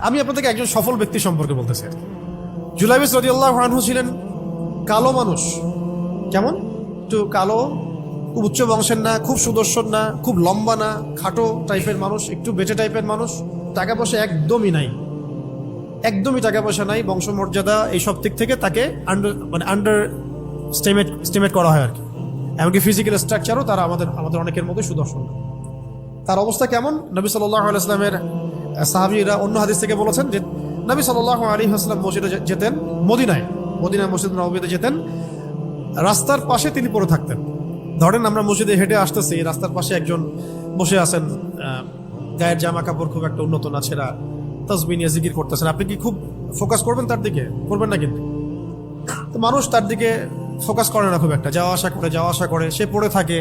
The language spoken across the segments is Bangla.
আমি আপনাদেরকে একজন সফল ব্যক্তি সম্পর্কে বলতেছি। জুলাইবিস রাদিয়াল্লাহু আনহু ছিলেন কালো মানুষ। কেমন? একটু কালো, খুব উচ্চ বংশের না, খুব সুদর্শন না, খুব লম্বা না, খাটো টাইপের মানুষ, একটু বেটে টাইপের মানুষ। টাকা পয়সা একদমই নাই, একদমই টাকা পয়সা নাই, বংশমর্যাদা এইসব দিক থেকে তাকে আন্ডার স্টিমেট করা হয় আর কি। এমনকি ফিজিক্যাল স্ট্রাকচারও তারা আমাদের অনেকের মধ্যে সুদর্শন। তার অবস্থা কেমন? নবী সাল্লাল্লাহু আলাইহি ওয়াসাল্লামের সাহাবীরা অন্য হাদিস থেকে বলেছেন যে নবী সাল্লাল্লাহু আলাইহি ওয়াসাল্লাম মসজিদে যেতেন, মদিনায় মসজিদ নববীতে যেতেন, রাস্তার পাশে তিনি পড়ে থাকতেন। ধরেন আমরা মসজিদে হেঁটে আসতেছি, রাস্তার পাশে একজন বসে আছেন, গায়ের জামা কাপড় খুব একটা উন্নত না, ছেঁড়া, তাসবিহ নিয়ে জিকির করতেছেন। আপনি কি খুব ফোকাস করবেন তার দিকে? করবেন না কিন্তু। তো মানুষ তার দিকে ফোকাস করে না খুব একটা, যাওয়া আসা করে, সে পড়ে থাকে।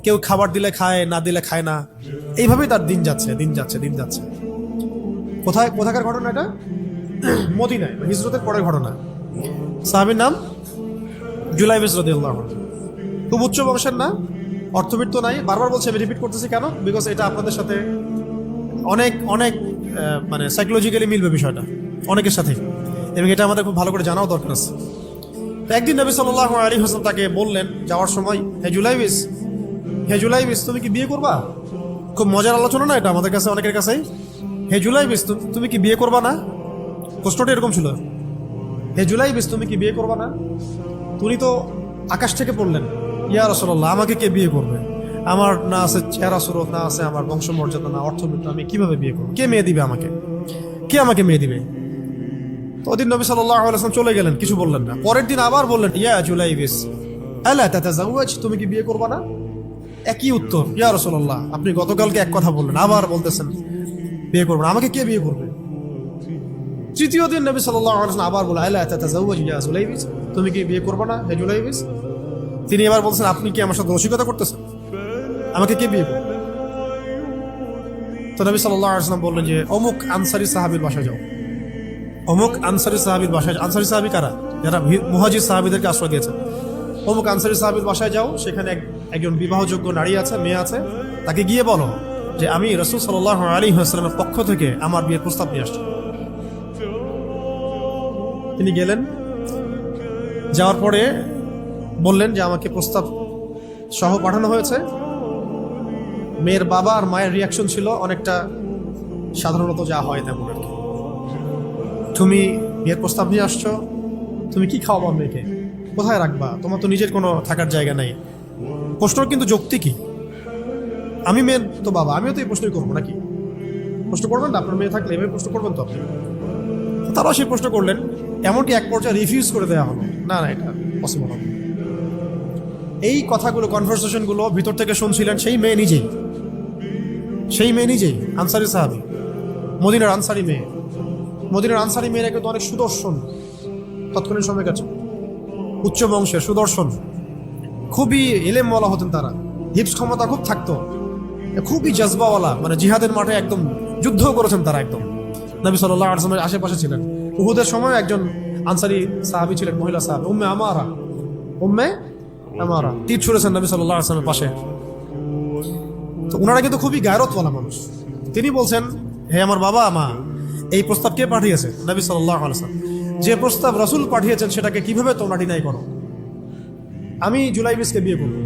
কেউ খাবার দিলে খায়, না দিলে খায় না। এইভাবেই তার দিন যাচ্ছে। কোথাকার ঘটনা এটা? মদিনায়, হিজরতের পরের ঘটনা। সাহাবীর নাম জুলাইবিস রাদিয়াল্লাহু আনহু। খুব উচ্চ বংশের না, অর্থবিত্ত নাই। বারবার বলছি, আমি রিপিট করতেছি কেন? বিকজ এটা আপনাদের সাথে অনেক মানে সাইকোলজিক্যালি মিলবে বিষয়টা অনেকের সাথে, এবং এটা আমাদের খুব ভালো করে জানাও দরকার আছে। তো একদিন নবী সাল্লাল্লাহু আলাইহি ওয়াসাল্লাম তাকে বললেন যাওয়ার সময়, হে জুলাইবিস তুমি কি বিয়ে করবা? খুব মজার আলোচনা না এটা আমাদের কাছে, অনেকের কাছেই। হে জুলাইবিস তুমি কি বিয়ে করবা না? প্রশ্নটা এরকম ছিল, হে জুলাইবিস তুমি কি বিয়ে করবা না? তুমি তো আকাশ থেকে পড়লেন, ইয়া রাসূলুল্লাহ আমাকে কে বিয়ে করবে? আমার না আছে চেহারা সুরত, না আছে আমার বংশমর্যাদা, না অর্থবিত্ত, আমি কিভাবে বিয়ে করবো? কে মেয়ে দিবে আমাকে? কে আমাকে মেয়ে দিবে? তো ওদিন নবী সাল্লাল্লাহু আলাইহি ওয়াসাল্লাম চলে গেলেন, কিছু বললেন না। পরের দিন আবার বললেন, ইয়া জুলাইবিস আলা তাতাযাওয়াজ তুমি কি বিয়ে করবা না? একই উত্তর, ইয়া রাসূলুল্লাহ আপনি গতকালকে এক কথা বললেন, আবার বলতেছেন বিয়ে করবেন, আমাকে কে বিয়ে করবে? তৃতীয় দিন নবী সাল্লাল্লাহু আলাইহি ওয়াসাল্লাম আবার বলে, আলা তাতাযাওয়াজ ইয়া জুলাইবিস তুমি কি বিয়ে করবা না হে জুলাইবিস? তিনি এবার বলছেন, আপনি কি আমার সাথে রসিকতা করতেছেন? আমাকে কে বিয়ে করবে? তো নবী সাল্লাল্লাহু আলাইহি ওয়াসাল্লাম বললেন যে অমুক আনসারী সাহাবীর বাসায় যাও। আনসারী সাহাবী কারা? যারা মুহাজির সাহাবীদেরকে আশ্রয় দিয়েছেন। অমুক আনসারী সাহাবীর বাসায় যাও, সেখানে একজন বিবাহযোগ্য নারী আছে, মেয়ে আছে, তাকে গিয়ে বলো যে আমি রাসূল সাল্লাল্লাহু আলাইহি ওয়াসাল্লামের পক্ষ থেকে আমার বিয়ের প্রস্তাব নিয়ে আসছি। তিনি গেলেন, যাওয়ার পরে বললেন যে আমাকে প্রস্তাব সহ পাঠানো হয়েছে। মেয়ের বাবা আর মায়ের রিয়াকশন ছিল অনেকটা সাধারণত যা হয় তেমন আর কি। তুমি বিয়ের প্রস্তাব নিয়ে আসছো, তুমি কি খাওয়াবা মেয়েকে? কোথায় রাখবা? তোমার তো নিজের কোনো থাকার জায়গা নাই। প্রশ্নর কিন্তু যুক্তি কি? আমি মেয়ের তো বাবা, আমিও তো এই প্রশ্নই করবো নাকি? প্রশ্ন করবেন না? আপনার মেয়ে থাকলে এভাবে প্রশ্ন করবেন তো আপনি। তারাও সেই প্রশ্ন করলেন, এমনকি এক পর্যায়ে রিফিউজ করে দেওয়া হলো, না এটা পসিবল হবে। এই কথাগুলো, কনভারসেশনগুলো ভিতর থেকে শুনছিলেন সেই মেয়ে নিজেই, আনসারী সাহাবী, মদিনার আনসারী মেয়েরা কিন্তু অনেক সুদর্শন তৎকালীন সময়ের কাছে, উচ্চ বংশের, সুদর্শন, খুবই ইলেমওয়ালা হতেন তারা, হিপস ক্ষমতা খুব থাকতো, খুবই জজবাওয়ালা, মানে জিহাদের মাঠে একদম যুদ্ধ করেছেন তারা, একদম নবী সাল্লাল্লাহু আলাইহি ওয়াসাল্লামের আশেপাশে ছিলেন। উহুদের সময় একজন আনসারী সাহাবী ছিলেন, মহিলা সাহাবী, উম্মে আমারা তীর ছুঁড়েছেন নবী সাল্লাল্লাহু আলাইহি ওয়াসাল্লামের পাশে। তো ওনারা কিন্তু খুবই গায়রতওয়ালা মানুষ। তিনি বলছেন, হে আমার বাবা মা, এই প্রস্তাব কে পাঠিয়েছে? নবী সাল্লাল্লাহু আলাইহি ওয়াসাল্লাম। যে প্রস্তাব রাসূল পাঠিয়েছেন সেটাকে কিভাবে তোমরা ডিনাই করো? আমি জুলাইবিসকে বিয়ে করবো।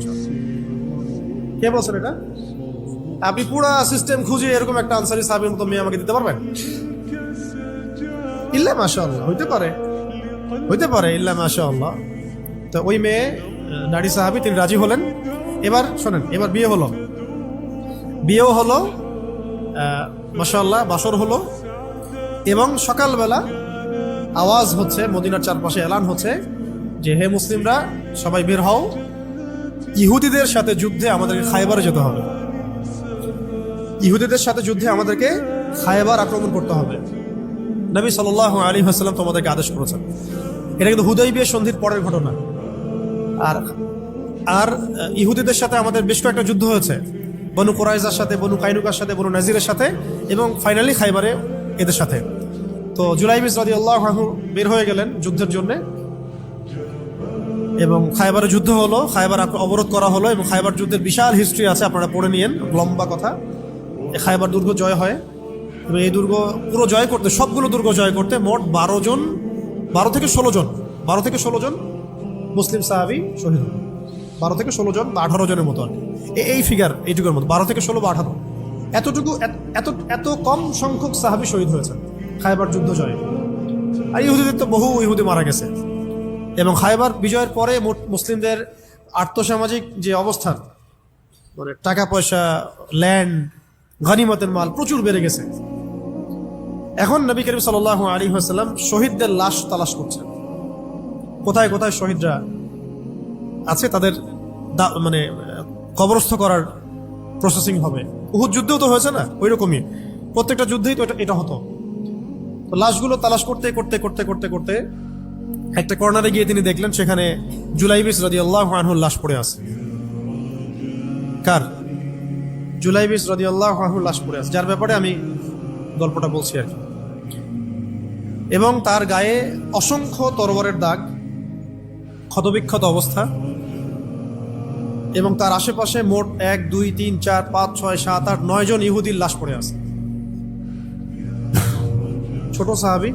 কে বলছেন এটা? আপনি পুরা সিস্টেম খুঁজে এরকম একটা আনসারী সাহাবীর মতো মেয়ে আমাকে দিতে পারবেন? ইল্লা মাশাআল্লাহ, হইতে পারে ইল্লা মাশাআল্লাহ। তো ওই মেয়ে, নারী সাহাবী, তিনি রাজি হলেন। এবার শোনেন, এবার বিয়েও হলো, মাশাআল্লাহ, বাসর হলো, এবং সকালবেলা আওয়াজ হচ্ছে, মদিনার চারপাশে এলান হচ্ছে যে হে মুসলিমরা সবাই বের হও, ইহুদিদের সাথে যুদ্ধে আমাদেরকে খায়বারে যেতে হবে। ইহুদিদের সাথে যুদ্ধে আমাদেরকে খায়বার আক্রমণ করতে হবে। নবী সাল্লাল্লাহু আলাইহি ওয়াসাল্লাম তোমাদেরকে আদেশ করেছেন। এটা কিন্তু হুদাইবিয়া সন্ধির পরের ঘটনা। আর ইহুদিদের সাথে আমাদের বেশ কয়েকটা যুদ্ধ হয়েছে, বনু কুরাইজার সাথে, বনু কাইনুকার সাথে, বনু নাজিরের সাথে, এবং ফাইনালি খায়বারে এদের সাথে। তো জুলাইবিস রাদিয়াল্লাহু আনহু বের হয়ে গেলেন যুদ্ধের জন্য, এবং খায়বারে যুদ্ধ হলো, খায়বার অবরোধ করা হলো, এবং খায়বার যুদ্ধের বিশাল হিস্ট্রি আছে, আপনারা পড়ে নিয়েন, লম্বা কথা। খায়বার দুর্গ জয় হয়, এবং এই দুর্গ পুরো জয় করতে, সবগুলো দুর্গ জয় করতে মোট 12 থেকে 16 জন মুসলিম সাহাবী শহীদ হন। 12 থেকে 16 জন বা 18 জনের মতো আর কি, এই ফিগার এইটুকুর মতো, 12 থেকে 16 বা 18 এতটুকু, এত কম সংখ্যক সাহাবী শহীদ হয়েছেন খায়বার যুদ্ধ জয়ে। আর ইহুদিদের তো বহু ইহুদি মারা গেছে। এবং খায়বার বিজয়ের পরে মুসলিমদের আর্থসামাজিক যে অবস্থান, মানে টাকা পয়সা, ল্যান্ড, গনিমতের মাল প্রচুর বেড়ে গেছে। এখন নবী করিম সাল্লাল্লাহু আলাইহি ওয়াসাল্লাম শহীদদের লাশ তালাশ করছেন, কোথায় কোথায় শহীদরা আছে, তাদের মানে কবরস্থ করার প্রসেসিং হবে। উহুদ যুদ্ধেও তো হয়েছে না, ওই রকমই প্রত্যেকটা যুদ্ধেই তো এটা হতো। তো লাশগুলো তালাশ করতে করতে করতে করতে করতে একটা কর্নারে গিয়ে তিনি দেখলেন সেখানে জুলাইবিস রাদিয়াল্লাহু আনহুর লাশ পড়ে আছে। কার? জুলাইবিস রাদিয়াল্লাহু আনহুর লাশ পড়ে আছে, যার ব্যাপারে আমি গল্পটা বলছি আর কি। এবং তার গায়ে অসংখ্য তরবারের দাগ, ক্ষতবিক্ষত অবস্থা, এবং তার আশেপাশে মোট 1 2 3 4 5 6 7 8 9 জন ইহুদির লাশ পড়ে আছে। ছোট সাহাবী,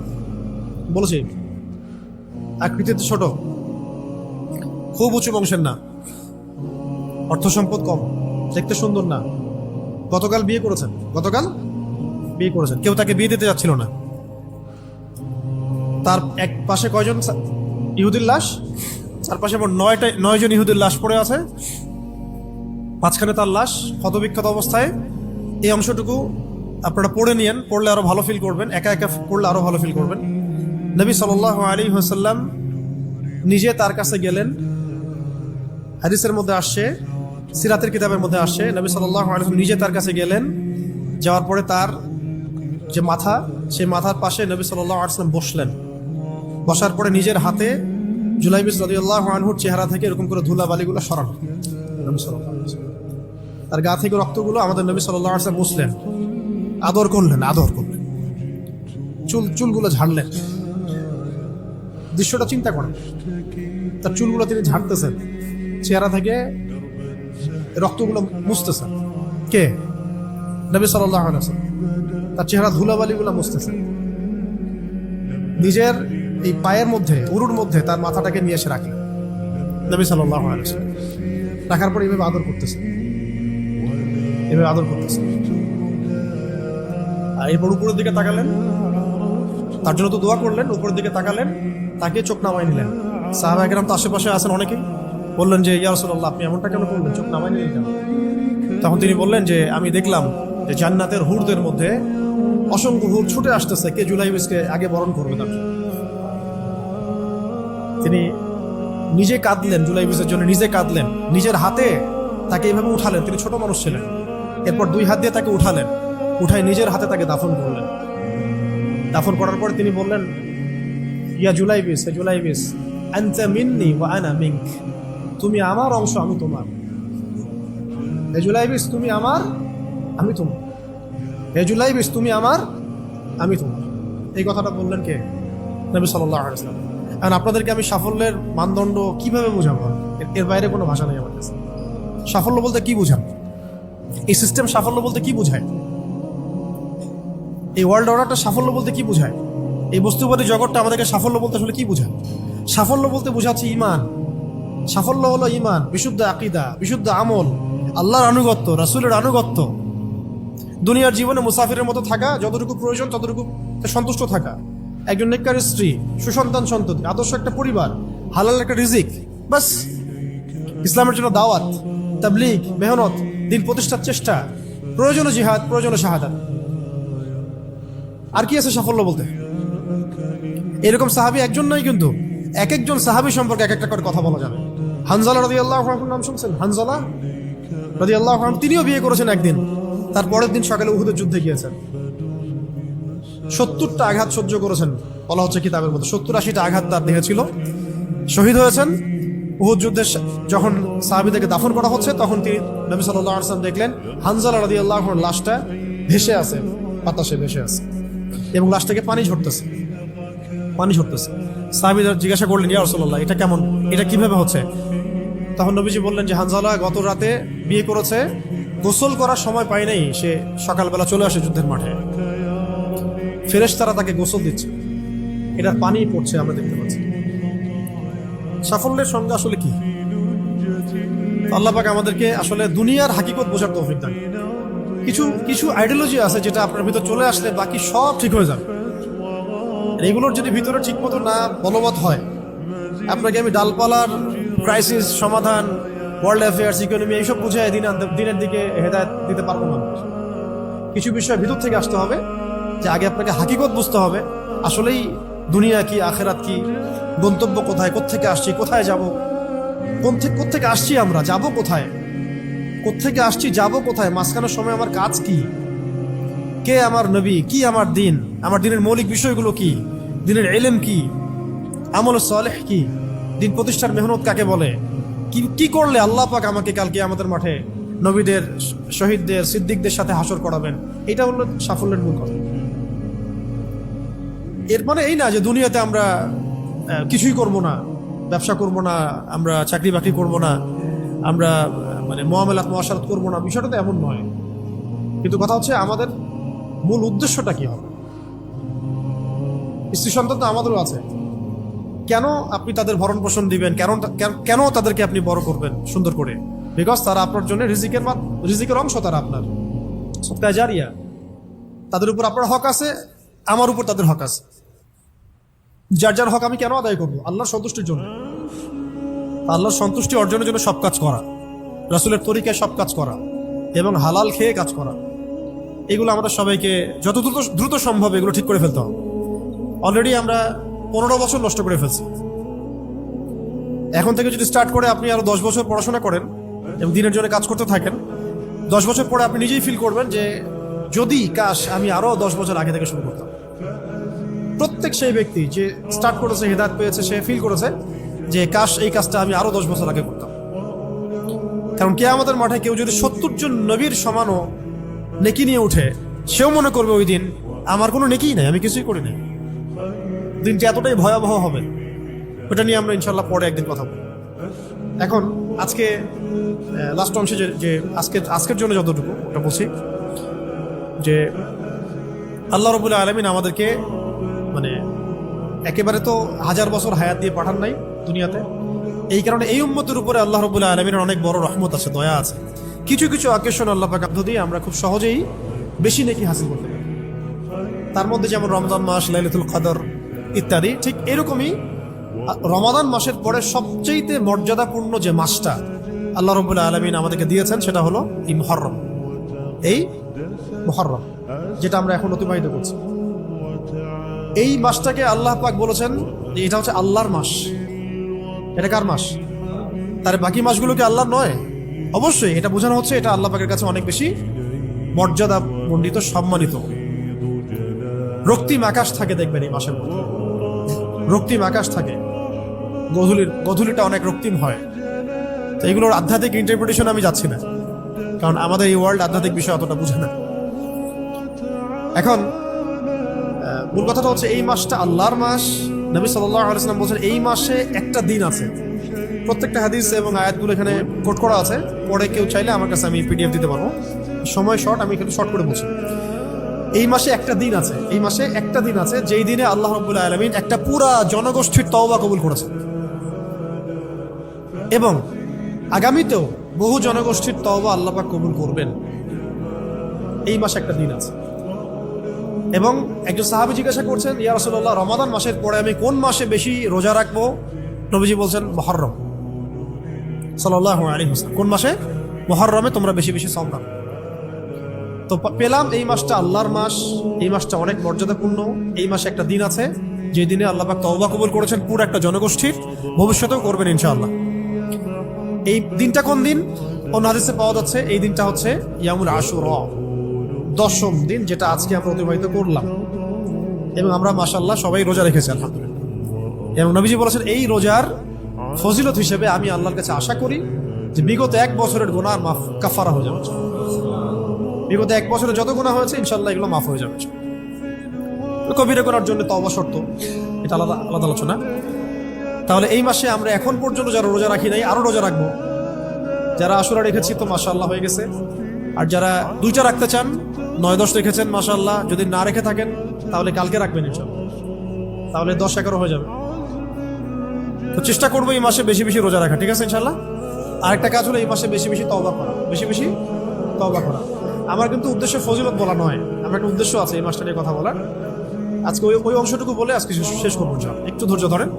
বলেছি আকৃতিতে ছোট, খুব উঁচু বংশের না, অর্থ সম্পদ কম, দেখতে সুন্দর না। গতকাল বিয়ে করেছেন, কেউ তাকে বিয়ে দিতে যাচ্ছিল না। তার এক পাশে কয়জন ইহুদির লাশ? তার পাশে মোট 9 জন ইহুদির লাশ পড়ে আছে, মাঝখানে তার লাশ ক্ষতবিক্ষত অবস্থায়। এই অংশটুকু আপনারা পড়ে নিয়েন, পড়লে আরো ভালো ফিল করবেন, একা একা পড়লে আরো ভালো ফিল করবেন। নবী সাল্লাল্লাহু আলাইহি ওয়াসাল্লাম নিজে তার কাছে গেলেন। হাদিসের মধ্যে আসছে, সিরাতের কিতাবের মধ্যে আসছে, নবী সাল্লাল্লাহু আলাইহি ওয়াসাল্লাম নিজে তার কাছে গেলেন। যাওয়ার পরে তার যে মাথা, সেই মাথার পাশে নবী সাল্লাল্লাহু আলাইহি ওয়াসাল্লাম বসলেন। বসার পরে নিজের হাতে জুলাইবিস রাদিয়াল্লাহু আনহুর চেহারা থেকে এরকম করে ধুলাবালিগুলো সরানো, নবী সাল্লাল্লাহু আলাইহি ওয়াসাল্লাম তার গা থেকে রক্তগুলো আমাদের নবী সাল্লাল্লাহু আলাইহি ওয়াসাল্লাম মুছলেন, আদর করলেন, চুলগুলো ঝাড়লেন। দৃশ্যটা চিন্তা করেন, তার চুলগুলো তিনি ঝাড়তেছেন, চেহারা থেকে রক্তগুলো মুছতেছেন। কে? নবী সাল্লাল্লাহু আলাইহি ওয়াসাল্লাম তার চেহারা ধুলাবালিগুলো মুছতেছেন। নিজের এই পায়ের মধ্যে, উরুর মধ্যে তার মাথাটাকে নিয়ে এসে রাখলেন নবী সাল্লাল্লাহু আলাইহি ওয়াসাল্লাম। রাখার পর এভাবে আদর করতেছেন। আর এরপর উপরের দিকে তাকালেন, তার জন্য তো দোয়া করলেন, উপরের দিকে তাকালেন, তাকে চোখ নামাই নিলেন। সাহাবা একরাম তো আশেপাশে আছেন অনেকেই, বললেন যে ইয়া রাসূলুল্লাহ, আপনি এমনটা কেন করলেন, চোখ নামাই নিলেন কেন? তখন তিনি বললেন যে আমি দেখলাম যে জান্নাতের হুরদের মধ্যে অসংখ্য হুর ছুটে আসতেছে, কে জুলাইবিসকে আগে বরণ করবে তার জন্য। তিনি নিজে কাঁদলেন, জুলাইবিসের জন্য নিজে কাঁদলেন, নিজের হাতে তাকে এইভাবে উঠালেন। তিনি ছোট মানুষ ছিলেন। এরপর 2 হাত দিয়ে তাকে উঠালেন, উঠায় নিজের হাতে তাকে দাফন করলেন। দাফন করার পর তিনি বললেন, ইয়া জুলাইবিস, হে জুলাইবিস, আনতা মিন্নি ওয়া আনা মিনক, তুমি আমার অংশ, আমি তোমার। হে জুলাইবিস, তুমি আমার, আমি তোমার। হে জুলাইবিস, তুমি আমার, আমি তোমার। এই কথাটা বললেন কে? নবী সাল্লাল্লাহু আলাইহি ওয়াসাল্লাম। এখন আপনাদেরকে আমি সাফল্যের মানদণ্ড কিভাবে বোঝাবো? এর বাইরে কোনো ভাষা নেই আমার কাছে। সাফল্য বলতে কি বোঝান? এই সিস্টেম সাফল্য বলতে কি বোঝায়? এই ওয়ার্ল্ড অর্ডারটা সাফল্য বলতে কি বোঝায়? এই বস্তুবাদী জগৎটা আমাদেরকে সাফল্য বলতে আসলে কি বোঝায়? সাফল্য বলতে বোঝাচ্ছে ইমান। সাফল্য হলো ইমান, বিশুদ্ধ আকীদা, বিশুদ্ধ আমল, আল্লাহর আনুগত্য, রাসূলের আনুগত্য, দুনিয়ার জীবনে মুসাফিরের মতো থাকা, যতটুকু প্রয়োজন ততটুকু সন্তুষ্ট থাকা, একজন নেককার স্ত্রী, সুসন্তান সন্ততি, আদর্শ একটা পরিবার, হালাল একটা রিজিক, বাস। ইসলামের জন্য দাওয়াত, তাবলীগ, মেহনত, দিন প্রতিষ্ঠার চেষ্টা, প্রয়োজনে জিহাদ, প্রয়োজনে শাহাদাত। আর কি আছে সাফল্য বলতে? এরকম সাহাবী একজন নয়, কিন্তু এক একজন সাহাবী সম্পর্কে এক একটা করে কথা বলা যাবে। হানজালা রাদিয়াল্লাহু আনহুর নাম শুনছেন? হানজালা রাদিয়াল্লাহু আনহু, তিনিও বিয়ে করেছেন একদিন। তার পরের দিন সকালে উহুদের যুদ্ধে গিয়েছেন। 70টা আঘাত সহ্য করেছেন, বলা হচ্ছে কিতাবের মধ্যে 70-80টা আঘাত তার দেহে ছিল। শহীদ হয়েছেন। উহুদ যুদ্ধে যখন সাহাবীদেরকে দাফন করা হচ্ছে, তখন তিনি নবী সাল্লাল্লাহু আলাইহি ওয়াসাল্লাম দেখলেন হানজালা রাদিয়াল্লাহু আনহুর লাশটা ভেসে আছে, বাতাসে ভেসে আছে, এবং লাশ থেকে পানি ঝরতেছে। সাহাবীরা জিজ্ঞাসা করলেন, ইয়া রাসূলুল্লাহ, এটা কেমন, এটা কিভাবে হচ্ছে? তখন নবীজি বললেন যে হানজালা গত রাতে বিয়ে করেছে, গোসল করার সময় পায় নাই, সে সকালবেলা চলে আসে যুদ্ধের মাঠে। ফেরেশতারা তাকে গোসল দিচ্ছে, এটার পানি পড়ছে, আমরা দেখতে পাচ্ছি। সাফল্যের সংজ্ঞা আসলে কি? আল্লাহ পাক আমাদেরকে আসলে দুনিয়ার হাকিকত বোঝার তৌফিক দান। কিছু কিছু আইডিওলজি আছে যেটা আপনার ভিতর চলে আসলে বাকি সব ঠিক হয়ে যাবে। এগুলোর যদি ভিতরে ঠিক মতো না বলবৎ হয়, আপনাকে আমি ডালপালার ক্রাইসিস সমাধান, ওয়ার্ল্ড অ্যাফেয়ার্স, ইকোনমি এইসব বুঝে দিনের দিকে হেদায়েত দিতে পারবো না। কিছু বিষয় ভিতর থেকে আসতে হবে, যে আগে আপনাকে হাকিকত বুঝতে হবে আসলেই দুনিয়া কি, আখেরাত কি, গন্তব্য কোথায়, কোত্থেকে আসছি, কোথায় যাব, কোত্থেকে আসছি, আমরা যাব কোথায়, কোত্থেকে আসছি, যাব কোথায়, মাঝখানের সময় আমার কাজ কি, কে আমার নবী, কি আমার দিন, আমার দিনের মৌলিক বিষয়গুলো কি, দিনের ইলম কি, আমল সালেহ কি, দিন প্রতিষ্ঠার মেহনত কাকে বলে, কি করলে আল্লাহ পাক আমাকে কালকে আমাদের মাঠে নবীদের, শহীদদের, সিদ্দিকদের সাথে হাসর করাবেন। এটা হলো সাফল্যের মূল কথা। এর মানে এই না যে দুনিয়াতে আমরা কিছুই করব না, ব্যবসা করব না, আমরা চাকরি বাকরি করব না, আমরা মানে মুআমালাত মুআশারাত করব না, বিষয়টা তো এমন নয়। কিন্তু কথা হচ্ছে আমাদের মূল উদ্দেশ্যটা কি হবে। স্ত্রী সন্তান তো আমাদেরও আছে, কেন আপনি তাদের ভরণ পোষণ দিবেন, কেন তাদেরকে আপনি বড় করবেন সুন্দর করে? বিকজ তারা আপনার জন্য রিজিকের অংশ, তারা আপনার সদকা জারিয়া, তাদের উপর আপনার হক আছে, আমার উপর তাদের হক আছে। যার যার হক আমি কেন আদায় করবো? আল্লাহর সন্তুষ্টির জন্য, আল্লাহর সন্তুষ্টি অর্জনের জন্য সব কাজ করা, রাসূলের তরিকায় সব কাজ করা এবং হালাল খেয়ে কাজ করা। এগুলো আমাদের সবাইকে যত দ্রুত সম্ভব এগুলো ঠিক করে ফেলতে হবে। অলরেডি আমরা 15 বছর নষ্ট করে ফেলছি। এখন থেকে যদি স্টার্ট করে আপনি আরো 10 বছর পড়াশোনা করেন এবং দিনের জন্য কাজ করতে থাকেন, 10 বছর পরে আপনি নিজেই ফিল করবেন যে যদি কাশ আমি আরো 10 বছর আগে থেকে শুরু করতাম। প্রত্যেক সেই ব্যক্তি যে স্টার্ট করেছে, হেদায়েত পেয়েছে, সে ফিল করেছে যে কাশ এই কাজটা আমি আরো 10 বছর আগে করতাম। কারণ কিয়ামতের মাঠে কেউ যদি 70 জন নবীর সমানও নেকি নিয়ে উঠে, সেও মনে করবে ওই দিন আমার কোনো নেকিই নাই, আমি কিছুই করি নাই। দিনটি এতটাই ভয়াবহ হবে, ওটা নিয়ে আমরা ইনশাল্লাহ পরে একদিন কথা বলব। এখন আজকে লাস্ট অংশে যে আজকের জন্য যতটুকু ওটা বলছি, যে আল্লাহ রাব্বুল আলামিন আমাদেরকে মানে একেবারে তো 1000 বছর হায়াত দিয়ে পাঠান নাই দুনিয়াতে। এই কারণে এই উম্মতের উপরে আল্লাহ রাব্বুল আলামিনের অনেক বড় রহমত আছে, দয়া আছে। কিছু কিছু অকেশন আল্লাহ পাক দিয়ে আমরা খুব সহজেই বেশি নেকি হাসিল করতে পারি। তার মধ্যে যেমন রমজান মাস, লাইলাতুল কদর ইত্যাদি। ঠিক এরকমই রমাদান মাসের পরে সবচেয়ে মর্যাদাপূর্ণ যে মাসটা আল্লাহ রাব্বুল আলামিন আমাদেরকে দিয়েছেন সেটা হলো এই মুহররম। এই মুহররম যেটা আমরা এখন অতিবাহিত করছি, এই মাসটাকে আল্লাহ পাক বলেছেন যে এটা হচ্ছে আল্লাহর মাস। এটা কার মাস? তার বাকি মাসগুলো কি আল্লাহর নয়? অবশ্যই এটা বোঝানো হচ্ছে এটা আল্লাহ পাকের কাছে অনেক বেশি মর্যাদা মণ্ডিত, সম্মানিত। রক্তিম আকাশ থাকে দেখবেন এই মাসের মধ্যে, রক্তিম আকাশ থাকে, গধূলিটা অনেক রক্তিম হয়। তো এগুলোর আধ্যাত্মিক ইন্টারপ্রিটেশন আমি যাচ্ছি না, কারণ আমাদের এই ওয়ার্ল্ড আধ্যাত্মিক বিষয় অতটা বুঝে না। এখন মূল কথাটা হচ্ছে এই মাসটা আল্লাহর মাস। নবী সাল্লাল্লাহু আলাইহি ওয়াসাল্লাম বলেছেন এই মাসে একটা দিন আছে। প্রত্যেকটা হাদিস এবং আয়াতগুলো এখানে কোট করা আছে, পরে কেউ চাইলে আমার কাছে আমি পিডিএফ দিতে পারবো। সময় শর্ট, আমি একটু শর্ট করে বলছি। এই মাসে একটা দিন আছে, এই মাসে একটা দিন আছে যেই দিনে আল্লাহ রাব্বুল আলামিন একটা পুরা জনগোষ্ঠীর তওবা কবুল করেছেন, এবং আগামীতেও বহু জনগোষ্ঠীর তওবা আল্লাহ পাক কবুল করবেন। এই মাসে একটা দিন আছে। এবং একজন সাহাবী জিজ্ঞাসা করছেন, ইয়া রাসূলুল্লাহ, রমাদান মাসের পরে আমি কোন মাসে বেশি রোজা রাখবো? নবীজি বলছেন মুহররম সাল্লাল্লাহু আলাইহি ওয়াসাল্লাম। কোন মাসে? মুহররমে তোমরা বেশি বেশি সাওম রাখো। তো পেলাম এই মাসটা আল্লাহর মাস, এই মাসটা অনেক মর্যাদাপূর্ণ। এই মাসে একটা দিন আছে যে দিনে আল্লাহ পাক তওবা কবুল করেছেন পুরো একটা জনগোষ্ঠীর, ভবিষ্যতেও করবেন ইনশাআল্লাহ। এই দিনটা কোন দিন? অন্য হাদিসে পাওয়া যাচ্ছে এই দিনটা হচ্ছে ইয়ামুল আশুরা, 10ম দিন, যেটা আজকে আমরা অতিবাহিত করলাম। এবং আমরা মাশাআল্লাহ সবাই রোজা রেখেছি আলহামদুলিল্লাহ। এবং নবীজি বলেছেন এই রোজার ফজিলত হিসেবে আমি আল্লাহর কাছে আশা করি যে বিগত 1 বছরের গুনাহ মাফ, কাফারা হয়ে যাবে। বিগত 1 বছরে যত গুনাহ হয়েছে ইনশাআল্লাহ এগুলো মাফ হয়ে যাবে। কবিরা করার জন্য তওবা শর্ত, এটা আলাদা আলাদা আলোচনা। তাহলে এই মাসে আমরা এখন পর্যন্ত যারা রোজা রাখি নাই আরো রোজা রাখবো। যারা আশুরা রেখেছি তো মাশাআল্লাহ হয়ে গেছে, আর যারা 2টা রাখতে চান 9-10 রেখেছেন মাশাআল্লাহ, যদি না রেখে থাকেন তাহলে কালকে রাখবেন ইনশাআল্লাহ, তাহলে 10-11 হয়ে যাবে। তো চেষ্টা করবো এই মাসে বেশি বেশি রোজা রাখা, ঠিক আছে ইনশাআল্লাহ। আরেকটা কাজ হলো এই মাসে বেশি বেশি তওবা করা, বেশি বেশি তওবা করা। আমার কিন্তু উদ্দেশ্য ফজিলত বলা নয়, আমার একটা উদ্দেশ্য আছে এই মাসটা নিয়ে কথা বলার। আজকে ওই অংশটুকু বলে আজকে শেষ করবো ইনশাআল্লাহ, একটু ধৈর্য ধরেন।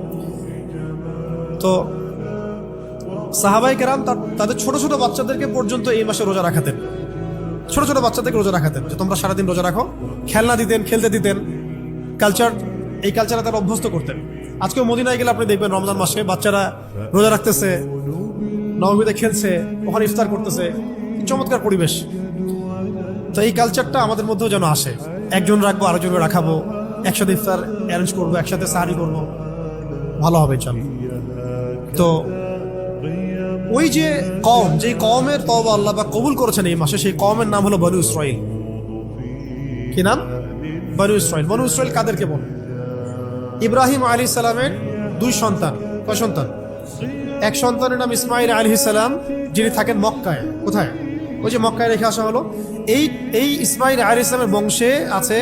তো সাহাবায়ে কেরাম তাদের ছোট ছোট বাচ্চাদেরকে পর্যন্ত এই মাসে রোজা রাখাতেন, ছোট ছোট বাচ্চাদেরকে রোজা রাখাতেন, যে তোমরা সারাদিন রোজা রাখো, খেলনা দিতেন, খেলতে দিতেন, এই কালচারে তারা অভ্যস্ত করতেন। আজকেও মদিনায় গেলে আপনি দেখবেন রমজান মাসে বাচ্চারা রোজা রাখতেছে, নবমীতে খেলছে, ওখানে ইফতার করতেছে, চমৎকার পরিবেশ। তো এই কালচারটা আমাদের মধ্যেও যেন আসে, একজন রাখবো আরেকজনকে রাখাবো, একসাথে ইফতার অ্যারেঞ্জ করবো, একসাথে সাহারি করবো, ভালো হবে ইনশাআল্লাহ। তো ওই যে কওম, যে কওমের তওবা আল্লাহ বা কবুল করেছেন এই মাসে, সেই কওমের নাম হলো বনু ইসরাইল। কি নাম? বনু ইসরাইল। বনু ইসরাইল কাদেরকে বলে? ইব্রাহিম আলাইহিস সালামের 2 সন্তান। কয় সন্তান? এক সন্তানের নাম ইসমাইল আলাইহিস সালাম, যিনি থাকেন মক্কায়। কোথায়? ওই যে মক্কায় রেখে আসা হলো। এই ইসমাইল আলাইহিস সালামের বংশে আছে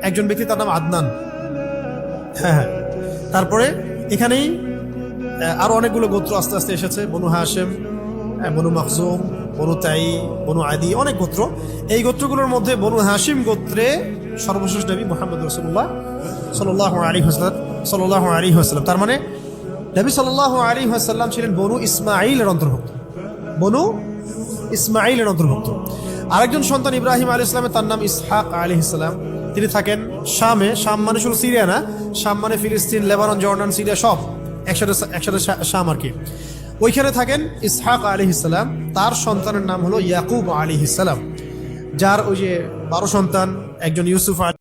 একজন ব্যক্তি, তার নাম আদনান। হ্যাঁ, তারপরে এখানেই আরো অনেকগুলো গোত্র আস্তে আস্তে এসেছে, বনু হাশেম, বনু মাখজুম, বনু তাই, বনু আদি, অনেক গোত্র। এই গোত্রগুলোর মধ্যে বনু হাশিম গোত্রে সর্বশেষ নবী মুহাম্মদ রাসূলুল্লাহ সাল্লাল্লাহু আলাইহি ওয়াসাল্লাম। তার মানে নবী সাল্লাল্লাহু আলাইহি ওয়াসাল্লাম ছিলেন বনু ইসমাঈলের অন্তর্ভুক্ত, বনু ইসমাঈলের অন্তর্ভুক্ত। আরেকজন সন্তান ইব্রাহিম আলাইহিস সালামের, তার নাম ইসহাক আলাইহিস সালাম। তিনি থাকেন শামে। শাম মানে শুধু সিরিয়া না, শাম মানে ফিলিস্তিন, লেবানন, জর্ডান, সিরিয়া সব একসাথে শাম আর কি। ওইখানে থাকেন ইসহাক আলাইহিস সালাম। তার সন্তানের নাম হলো ইয়াকুব আলাইহিস সালাম, যার ওই যে 12 সন্তান, একজন ইউসুফ